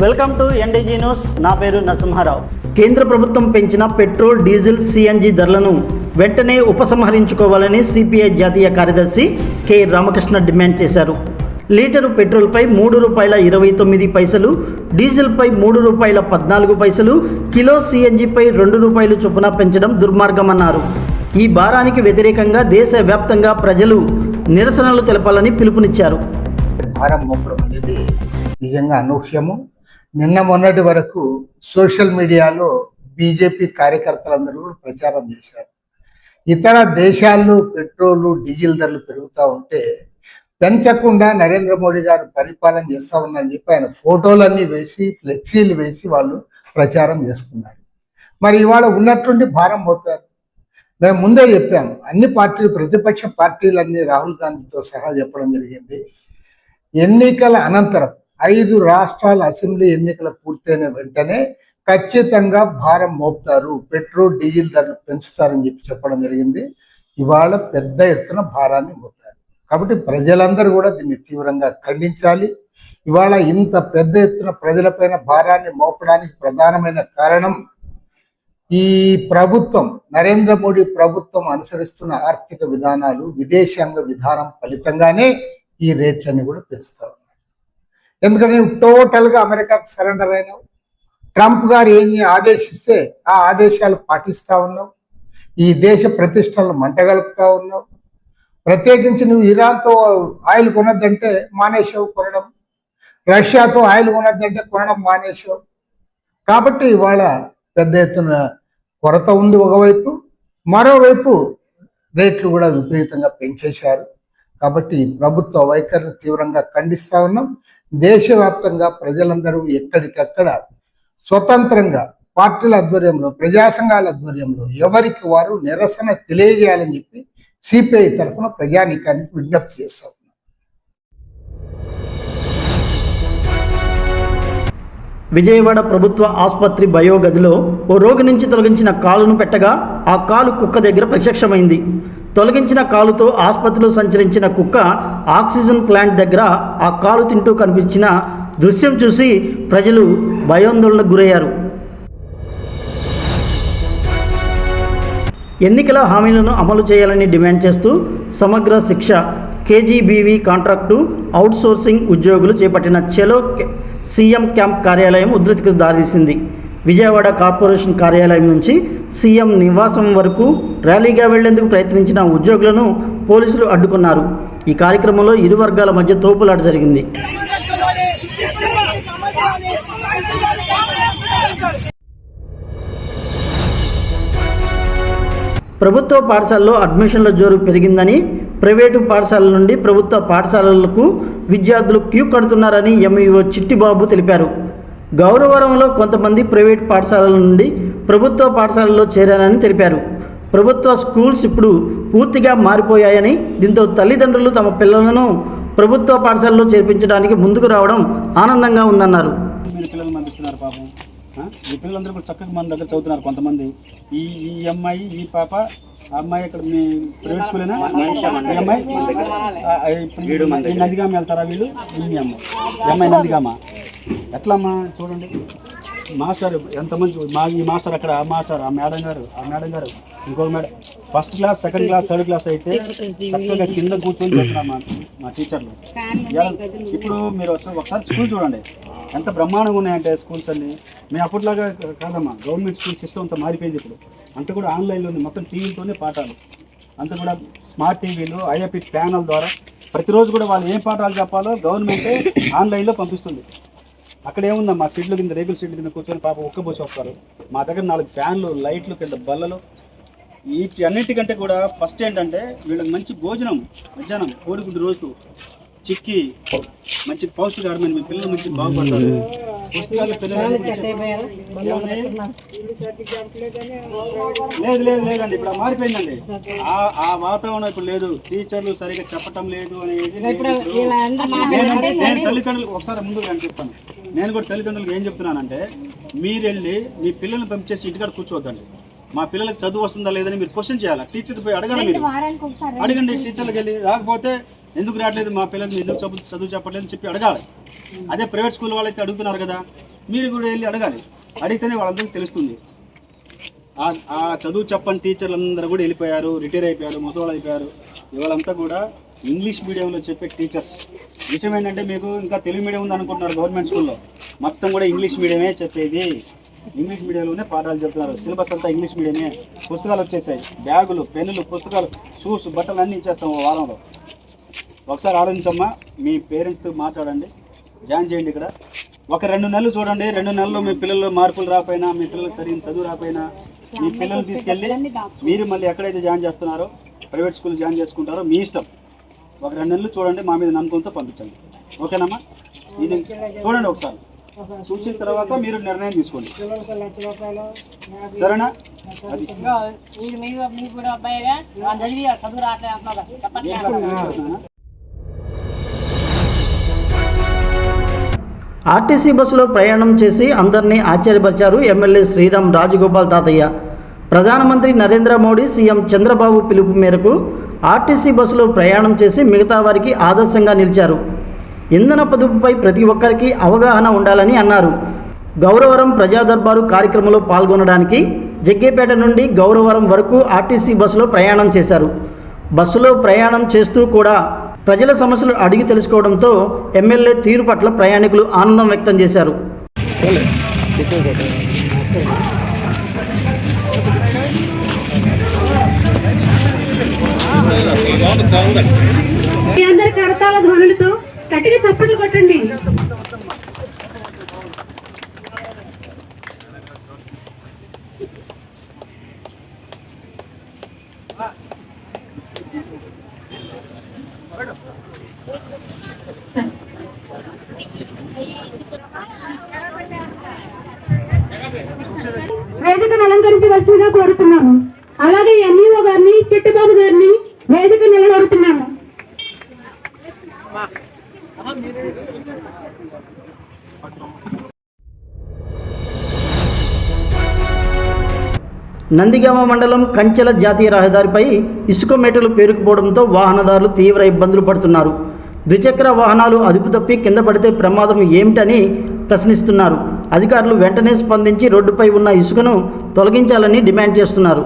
Welcome to ఎన్డీజీ news. నా పేరు నరసింహారావు. కేంద్ర ప్రభుత్వం పెంచిన పెట్రోల్, డీజిల్, సిఎన్జి ధరలను వెంటనే ఉపసంహరించుకోవాలని సిపిఐ జాతీయ కార్యదర్శి కె రామకృష్ణ డిమాండ్ చేశారు. లీటరు పెట్రోల్పై ₹3.29, డీజిల్పై ₹3.14, కిలో సిఎన్జిపై ₹2 చొప్పున పెంచడం దుర్మార్గమన్నారు. ఈ భారానికి వ్యతిరేకంగా దేశవ్యాప్తంగా ప్రజలు నిరసనలు తెలపాలని పిలుపునిచ్చారు. భారం మోపడం అనేది నిజంగా అనూహ్యము. నిన్న మొన్నటి వరకు సోషల్ మీడియాలో బీజేపీ కార్యకర్తలందరూ కూడా ప్రచారం చేశారు. ఇతర దేశాల్లో పెట్రోలు, డీజిల్ ధరలు పెరుగుతూ ఉంటే పెంచకుండా నరేంద్ర మోడీ గారు పరిపాలన చేస్తా ఉన్నారని చెప్పి ఆయన ఫోటోలన్నీ వేసి, ఫ్లెక్సీలు వేసి వాళ్ళు ప్రచారం చేసుకున్నారు. మరి ఇవాళ ఉన్నట్టుండి భారం మోపారు. మేము ముందే చెప్పాము, అన్ని పార్టీలు, ప్రతిపక్ష పార్టీలన్నీ రాహుల్ గాంధీతో సహా చెప్పడం జరిగింది. ఎన్నికల అనంతరం 5 రాష్ట్రాల అసెంబ్లీ ఎన్నికలు పూర్తయిన వెంటనే ఖచ్చితంగా భారం మోపుతారు, పెట్రోల్, డీజిల్ ధరలు పెంచుతారని చెప్పడం జరిగింది. ఇవాళ పెద్ద ఎత్తున భారాన్ని మోపారు. కాబట్టి ప్రజలందరూ కూడా దీన్ని తీవ్రంగా ఖండించాలి. ఇవాళ ఇంత పెద్ద ఎత్తున ప్రజలపైన భారాన్ని మోపడానికి ప్రధానమైన కారణం ఈ ప్రభుత్వం, నరేంద్ర మోడీ ప్రభుత్వం అనుసరిస్తున్న ఆర్థిక విధానాలు, విదేశాంగ విధానం ఫలితంగానే ఈ రేట్లన్నీ కూడా పెంచుతా ఉన్నారు. ఎందుకంటే టోటల్గా అమెరికాకు సరెండర్ అయినావు. ట్రంప్ గారు ఏమి ఆదేశిస్తే ఆ ఆదేశాలు పాటిస్తూ ఉన్నావు. ఈ దేశ ప్రతిష్టలను మంటగలుపుతా ఉన్నావు. ప్రత్యేకించి నువ్వు ఇరాన్తో ఆయిల్ కొనొద్దంటే మానేసావు కొనడం, రష్యాతో ఆయిల్ కొనొద్దంటే కొనడం మానేసావు. కాబట్టి ఇవాళ పెద్ద ఎత్తున కొరత ఉంది ఒకవైపు, మరోవైపు రేట్లు కూడా విపరీతంగా పెంచేశారు. కాబట్టి ప్రభుత్వ వైఖరిని తీవ్రంగా ఖండిస్తా ఉన్నాం. దేశవ్యాప్తంగా ప్రజలందరూ ఎక్కడికక్కడ స్వతంత్రంగా పార్టీల ఆధ్వర్యంలో, ప్రజా సంఘాల ఆధ్వర్యంలో ఎవరికి వారు నిరసన తెలియజేయాలని చెప్పి సిపిఐ తరఫున ప్రజానీకానికి విజ్ఞప్తి చేస్తా ఉన్నాం. విజయవాడ ప్రభుత్వ ఆసుపత్రి బయో గదిలో ఓ రోగి నుంచి తొలగించిన కాలును పెట్టగా ఆ కాలు కుక్క దగ్గర ప్రత్యక్షమైంది. తొలగించిన కాలుతో ఆసుపత్రిలో సంచరించిన కుక్క ఆక్సిజన్ ప్లాంట్ దగ్గర ఆ కాలు తింటూ కనిపించిన దృశ్యం చూసి ప్రజలు భయాందోళనకు గురయ్యారు. ఎన్నికల హామీలను అమలు చేయాలని డిమాండ్ చేస్తూ సమగ్ర శిక్ష కేజీబీవీ కాంట్రాక్టు అవుట్సోర్సింగ్ ఉద్యోగులు చేపట్టిన చెలో సీఎం క్యాంప్ కార్యాలయం ఉధృతికి దారితీసింది. విజయవాడ కార్పొరేషన్ కార్యాలయం నుంచి సీఎం నివాసం వరకు ర్యాలీగా వెళ్లేందుకు ప్రయత్నించిన ఉద్యోగులను పోలీసులు అడ్డుకున్నారు. ఈ కార్యక్రమంలో ఇరు వర్గాల మధ్య తోపులాట జరిగింది. ప్రభుత్వ పాఠశాలలో అడ్మిషన్ల జోరు పెరిగిందని, ప్రైవేటు పాఠశాలల నుండి ప్రభుత్వ పాఠశాలలకు విద్యార్థులు క్యూ కడుతున్నారని ఎంఈఓ చిట్టిబాబు తెలిపారు. గౌరవరంలో కొంతమంది ప్రైవేట్ పాఠశాలల నుండి ప్రభుత్వ పాఠశాలల్లో చేరారని తెలిపారు. ప్రభుత్వ స్కూల్స్ ఇప్పుడు పూర్తిగా మారిపోయాయని, దీంతో తల్లిదండ్రులు తమ పిల్లలను ప్రభుత్వ పాఠశాలలో చేర్పించడానికి ముందుకు రావడం ఆనందంగా ఉందన్నారు. ఈ పిల్లలందరూ కూడా చక్కగా మన దగ్గర చదువుతున్నారు. కొంతమంది ఈ అమ్మాయి, ఈ పాప, ఆ అమ్మాయి ఇక్కడ మీ ప్రైవేట్ స్కూలేనా? ఈ అమ్మాయి ఇప్పుడు నందిగామ వెళ్తారా వీళ్ళు? ఈ అమ్మాయి నందిగామ. ఎట్లా అమ్మా చూడండి, మాస్టర్ ఎంత మంచి, ఈ మాస్టర్ అక్కడ, ఆ మేడం గారు ఇంకొక madam, first class, second class, third class అయితే చక్కగా కింద కూర్చొని చేస్తున్నాం మా టీచర్లు. ఇప్పుడు మీరు ఒకసారి స్కూల్ చూడండి ఎంత బ్రహ్మాండంగా ఉన్నాయంటే స్కూల్స్ అన్ని. మేము అప్పట్లాగా కాదమ్మా, గవర్నమెంట్ స్కూల్ సిస్టమ్ అంతా మారిపోయింది. ఇప్పుడు అంతా కూడా ఆన్లైన్లో ఉంది, మొత్తం టీవీలతోనే పాఠాలు, అంతా కూడా స్మార్ట్ టీవీలు, ఐఎఫ్పి ప్యానల్ ద్వారా ప్రతిరోజు కూడా వాళ్ళు ఏం పాఠాలు చెప్పాలో గవర్నమెంటే ఆన్లైన్లో పంపిస్తుంది. అక్కడ ఏముందమ్మా, సీట్ల కింద, రేకుల సీట్ల కింద కూర్చొని పాప ఒక్కబోసి వస్తారు. మా దగ్గర 4 ఫ్యాన్లు, లైట్లు, కింద బల్లలు, వీటి అన్నిటికంటే కూడా ఫస్ట్ ఏంటంటే వీళ్ళకి మంచి భోజనం, మధ్యాహ్నం కోడిగుడ్డు రోజు చిక్కి మంచి పౌష్టికారమైన మీ పిల్లలు మంచి బాగుపడతారు. పుస్తకాలు లేదండి, ఇప్పుడు మారిపోయిందండి. ఆ వాతావరణం ఇప్పుడు లేదు. టీచర్లు సరిగ్గా చెప్పటం లేదు అనేది. నేను తల్లిదండ్రులకు ఒకసారి ముందు నేను చెప్తాను. నేను కూడా తల్లిదండ్రులకు ఏం చెప్తున్నానంటే, మీరు వెళ్ళి మీ పిల్లల్ని పంపించేసి ఇంటికాడ కూర్చోవద్దండి. మా పిల్లలకు చదువు వస్తుందా లేదని మీరు క్వశ్చన్ చేయాలి. టీచర్ పోయి అడగాలి, మీరు అడగండి. టీచర్లకు వెళ్ళి రాకపోతే ఎందుకు రావట్లేదు మా పిల్లలకి ఎందుకు చదువు చెప్పట్లేదు అని చెప్పి అడగాలి. అదే ప్రైవేట్ స్కూల్ వాళ్ళైతే అడుగుతున్నారు కదా, మీరు కూడా వెళ్ళి అడగాలి. అడిగితేనే వాళ్ళందరికీ తెలుస్తుంది. ఆ చదువు చెప్పని టీచర్లు అందరూ కూడా వెళ్ళిపోయారు, రిటైర్ అయిపోయారు, ముసలి అయిపోయారు. ఇవాళంతా కూడా ఇంగ్లీష్ మీడియంలో చెప్పే టీచర్స్. విషయం ఏంటంటే మీకు ఇంకా తెలుగు మీడియం ఉంది అనుకుంటున్నారు. గవర్నమెంట్ స్కూల్లో మొత్తం కూడా ఇంగ్లీష్ మీడియమే చెప్పేది. ఇంగ్లీష్ మీడియంలోనే పాఠాలు చెప్తున్నారు. సిలబస్ అంతా ఇంగ్లీష్ మీడియమే. పుస్తకాలు వచ్చేసాయి, బ్యాగులు, పెన్నులు, పుస్తకాలు, షూస్, బట్టలు అన్నీ ఇచ్చేస్తాం వారంలో. ఒకసారి ఆలోచించమ్మా, మీ పేరెంట్స్తో మాట్లాడండి, జాయిన్ చేయండి. ఇక్కడ ఒక 2 నెలలు చూడండి. 2 నెలల్లో మీ పిల్లల్లో మార్పులు రాకపోయినా, మీ పిల్లలకు సరైన చదువు రాకపోయినా, మీ పిల్లల్ని తీసుకెళ్ళి మీరు మళ్ళీ ఎక్కడైతే జాయిన్ చేస్తున్నారో ప్రైవేట్ స్కూల్ జాయిన్ చేసుకుంటారో మీ ఇష్టం. ఒక 2 నెలలు చూడండి, మా మీద నమ్మకంతో పంపించండి. ఓకేనమ్మా? ఇది చూడండి ఒకసారి, చూసిన తర్వాత మీరు నిర్ణయం తీసుకోండి. సరేనా? అది ఆర్టీసీ బస్సులో ప్రయాణం చేసి అందరినీ ఆశ్చర్యపరిచారు ఎమ్మెల్యే శ్రీరామ్ రాజగోపాల్ తాతయ్య. ప్రధానమంత్రి నరేంద్ర మోడీ, సీఎం చంద్రబాబు పిలుపు మేరకు ఆర్టీసీ బస్సులో ప్రయాణం చేసి మిగతా వారికి ఆదర్శంగా నిలిచారు. ఇంధన పొదుపుపై ప్రతి ఒక్కరికి అవగాహన ఉండాలని అన్నారు. గౌరవరం ప్రజా దర్బారు కార్యక్రమంలో పాల్గొనడానికి జగ్గేపేట నుండి గౌరవరం వరకు ఆర్టీసీ బస్సులో ప్రయాణం చేశారు. బస్సులో ప్రయాణం చేస్తూ కూడా ప్రజల సమస్యలు అడిగి తెలుసుకోవడంతో ఎమ్మెల్యే తీరు పట్ల ప్రయాణికులు ఆనందం వ్యక్తం చేశారు. మీ అందరి కరతాళ ధ్వనులతో గట్టిగా చప్పట్లు కొట్టండి. వేదికను అలంకరించవలసిందిగా కోరుతున్నాము. అలాగే ఎంఈఓ గారిని, చిట్టుబాబు గారిని వేదిక నిలబడుతున్నాము. నందిగామ మండలం కంచెల జాతీయ రహదారిపై ఇసుక మేటలు పేరుకుపోవడంతో వాహనదారులు తీవ్ర ఇబ్బందులు పడుతున్నారు. ద్విచక్ర వాహనాలు అదుపు తప్పి కింద పడితే ప్రమాదం ఏమిటని ప్రశ్నిస్తున్నారు. అధికారులు వెంటనే స్పందించి రోడ్డుపై ఉన్న ఇసుకను తొలగించాలని డిమాండ్ చేస్తున్నారు.